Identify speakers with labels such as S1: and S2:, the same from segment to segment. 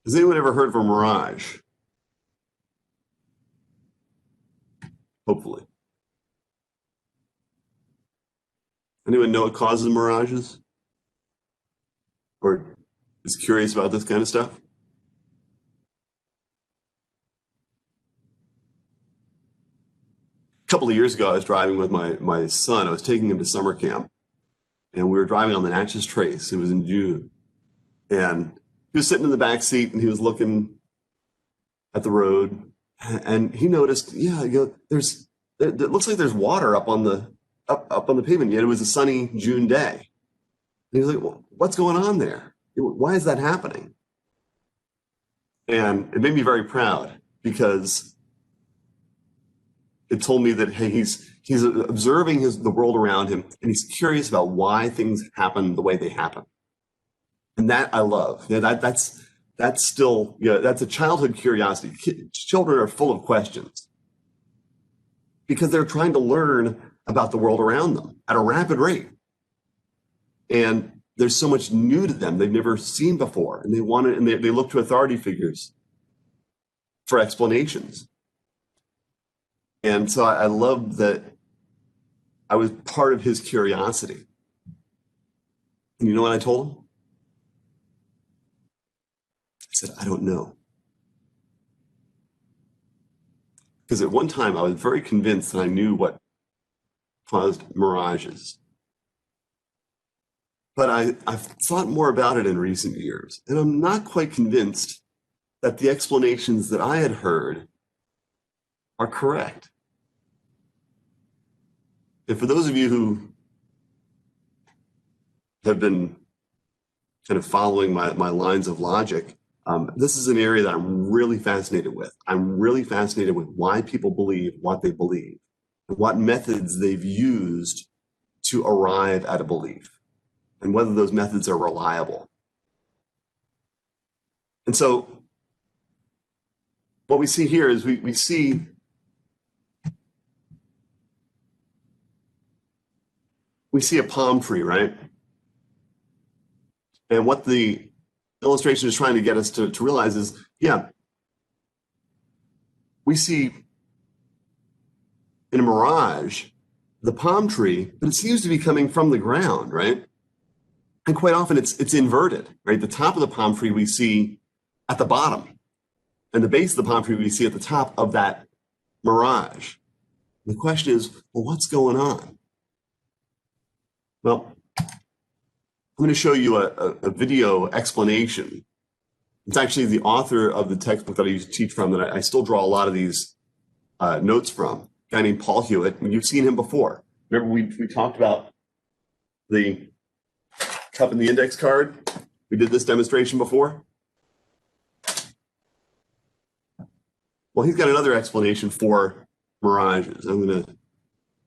S1: Has anyone ever heard of a mirage? Hopefully. Anyone know what causes mirages? Or is curious about this kind of stuff? A couple of years ago, I was driving with my son. I was taking him to summer camp, and we were driving on the Natchez Trace. It was in June. And he was sitting in the back seat, and he was looking at the road, and he noticed, yeah, it looks like there's water up on the pavement. Yet it was a sunny June day. And he was like, well, what's going on there? Why is that happening? And it made me very proud, because it told me that, hey, he's observing the world around him, and he's curious about why things happen the way they happen. And that I love. That's still, that's a childhood curiosity. Children are full of questions because they're trying to learn about the world around them at a rapid rate. And there's so much new to them they've never seen before, and they look to authority figures for explanations. And so I love that I was part of his curiosity. And you know what I told him? I said, I don't know. Because at one time I was very convinced that I knew what caused mirages. But I've thought more about it in recent years, and I'm not quite convinced that the explanations that I had heard are correct. And for those of you who have been kind of following my lines of logic, this is an area that I'm really fascinated with. I'm really fascinated with why people believe what they believe, and what methods they've used to arrive at a belief, and whether those methods are reliable. And so what we see here is we see a palm tree, right? And what the illustration is trying to get us to realize is, yeah, we see in a mirage the palm tree, but it seems to be coming from the ground, right? And quite often it's inverted, right? The top of the palm tree we see at the bottom, and the base of the palm tree we see at the top of that mirage. The question is, well, what's going on? Well, I'm going to show you a video explanation. It's actually the author of the textbook that I used to teach from, that I still draw a lot of these notes from, a guy named Paul Hewitt. And you've seen him before. Remember we talked about the cup and the index card? We did this demonstration before. Well, he's got another explanation for mirages. I'm going to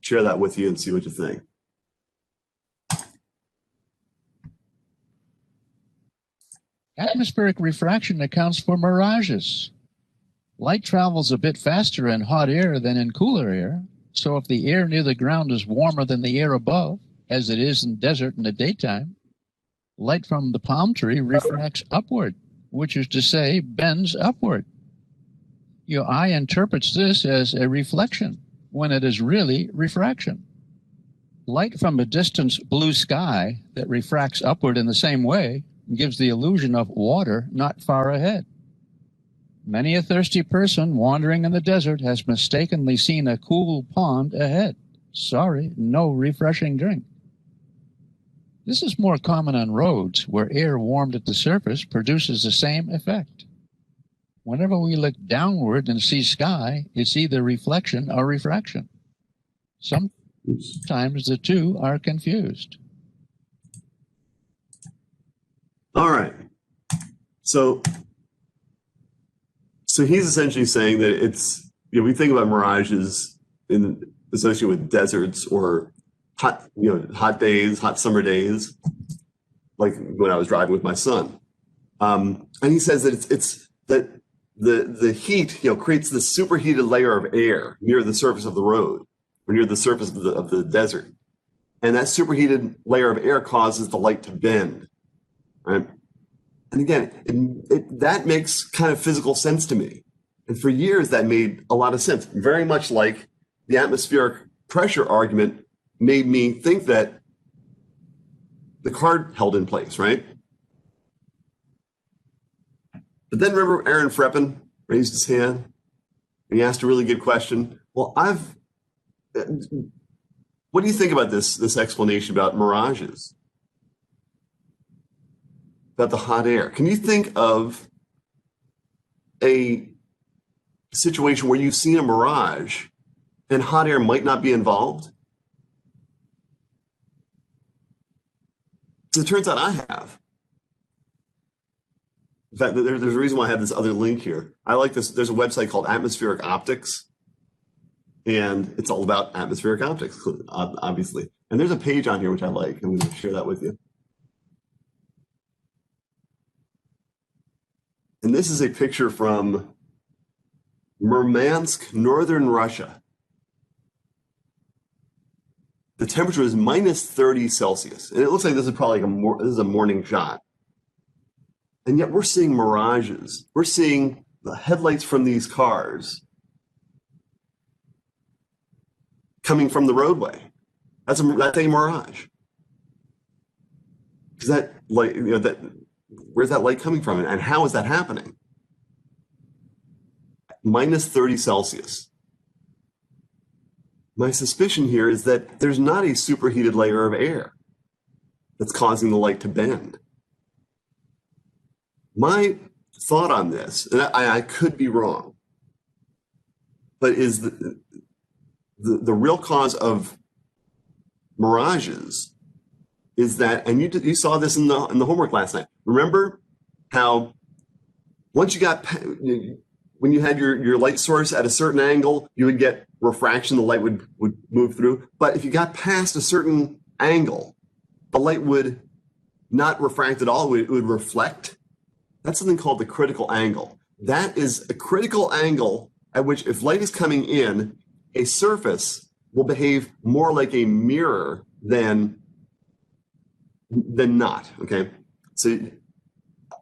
S1: share that with you and see what you think.
S2: Atmospheric refraction accounts for mirages. Light travels a bit faster in hot air than in cooler air, so if the air near the ground is warmer than the air above, as it is in desert in the daytime, light from the palm tree refracts upward, which is to say, bends upward. Your eye interprets this as a reflection, when it is really refraction. Light from a distant blue sky that refracts upward in the same way gives the illusion of water not far ahead. Many a thirsty person wandering in the desert has mistakenly seen a cool pond ahead. Sorry, no refreshing drink. This is more common on roads where air warmed at the surface produces the same effect. Whenever we look downward and see sky, it's either reflection or refraction. Sometimes the two are confused.
S1: All right. So he's essentially saying that it's, we think about mirages associated with deserts or hot days, hot summer days, like when I was driving with my son. And he says that it's that the heat, creates this superheated layer of air near the surface of the road or near the surface of the desert. And that superheated layer of air causes the light to bend, right? And again, that makes kind of physical sense to me. And for years, that made a lot of sense. Very much like the atmospheric pressure argument made me think that the car held in place, right? But then remember Aaron Freppen raised his hand and he asked a really good question. Well, what do you think about this explanation about mirages? About the hot air? Can you think of a situation where you've seen a mirage and hot air might not be involved? As it turns out, I have. In fact, there's a reason why I have this other link here. I like this. There's a website called Atmospheric Optics, and it's all about atmospheric optics, obviously. And there's a page on here which I like. I'm going to share that with you. And this is a picture from Murmansk, northern Russia. The temperature is minus 30 Celsius. And it looks like this is probably this is a morning shot. And yet we're seeing mirages. We're seeing the headlights from these cars coming from the roadway. That's a mirage. Is that light, where's that light coming from? And how is that happening? Minus 30 Celsius. My suspicion here is that there's not a superheated layer of air that's causing the light to bend. My thought on this, and I could be wrong, but is the real cause of mirages is that, and you saw this in the homework last night. Remember how once you got, when you had your light source at a certain angle, you would get refraction, the light would move through. But if you got past a certain angle, the light would not refract at all, it would reflect. That's something called the critical angle. That is a critical angle at which if light is coming in, a surface will behave more like a mirror than not, okay? So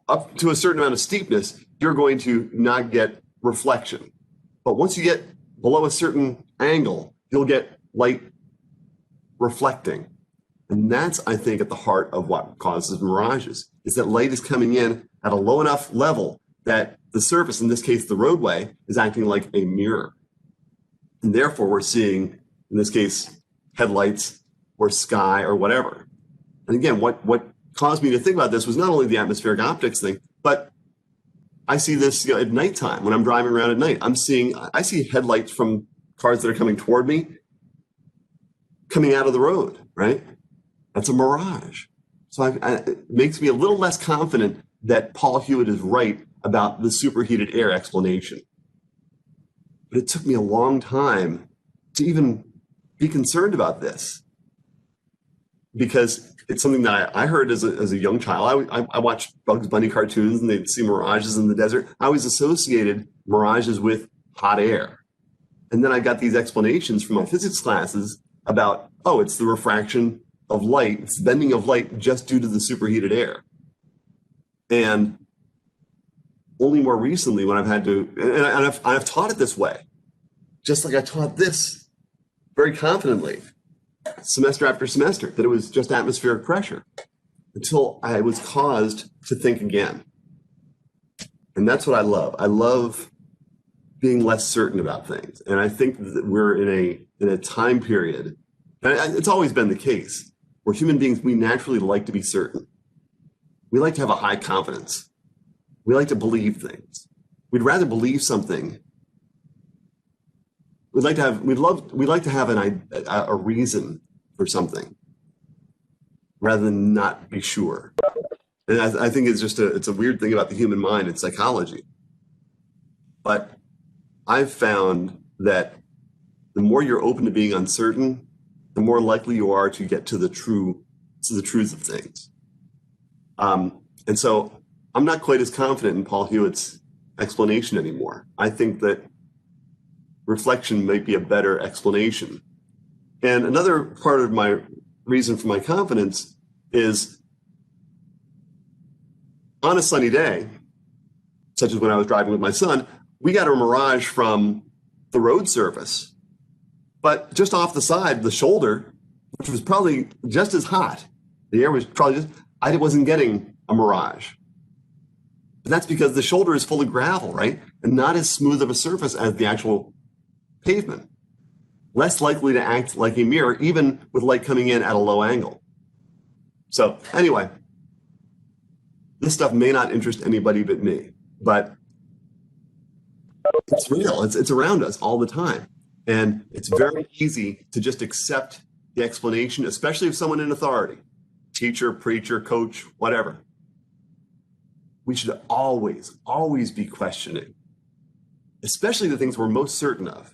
S1: up to a certain amount of steepness, you're going to not get reflection. But once you get below a certain angle, you'll get light reflecting. And that's, I think, at the heart of what causes mirages, is that light is coming in at a low enough level that the surface, in this case, the roadway, is acting like a mirror. And therefore, we're seeing, in this case, headlights or sky or whatever. And again, what caused me to think about this was not only the atmospheric optics thing, but I see this at nighttime when I'm driving around at night. I see headlights from cars that are coming toward me coming out of the road, right? That's a mirage. So it makes me a little less confident that Paul Hewitt is right about the superheated air explanation. But it took me a long time to even be concerned about this, because it's something that I heard as a young child. I watched Bugs Bunny cartoons and they'd see mirages in the desert. I always associated mirages with hot air. And then I got these explanations from my physics classes about, oh, it's the refraction of light, it's bending of light just due to the superheated air. And only more recently when I've had to, and I've taught it this way, just like I taught this very confidently, semester after semester, that it was just atmospheric pressure, until I was caused to think again. And that's what I love. I love being less certain about things. And I think that we're in a time period, and it's always been the case, where human beings, we naturally like to be certain. We like to have a high confidence. We like to believe things. We'd rather believe something. We'd like to have a reason for something rather than not be sure. And I think it's a weird thing about the human mind and psychology. But I've found that the more you're open to being uncertain, the more likely you are to get to the truth of things. And so I'm not quite as confident in Paul Hewitt's explanation anymore. I think that reflection might be a better explanation. And another part of my reason for my confidence is on a sunny day, such as when I was driving with my son, we got a mirage from the road surface, but just off the side, the shoulder, which was probably just as hot, the air was probably I wasn't getting a mirage. But that's because the shoulder is full of gravel, right? And not as smooth of a surface as the actual pavement. Less likely to act like a mirror, even with light coming in at a low angle. So anyway, this stuff may not interest anybody but me, but it's real. It's around us all the time. And it's very easy to just accept the explanation, especially if someone in authority, teacher, preacher, coach, whatever. We should always be questioning, especially the things we're most certain of.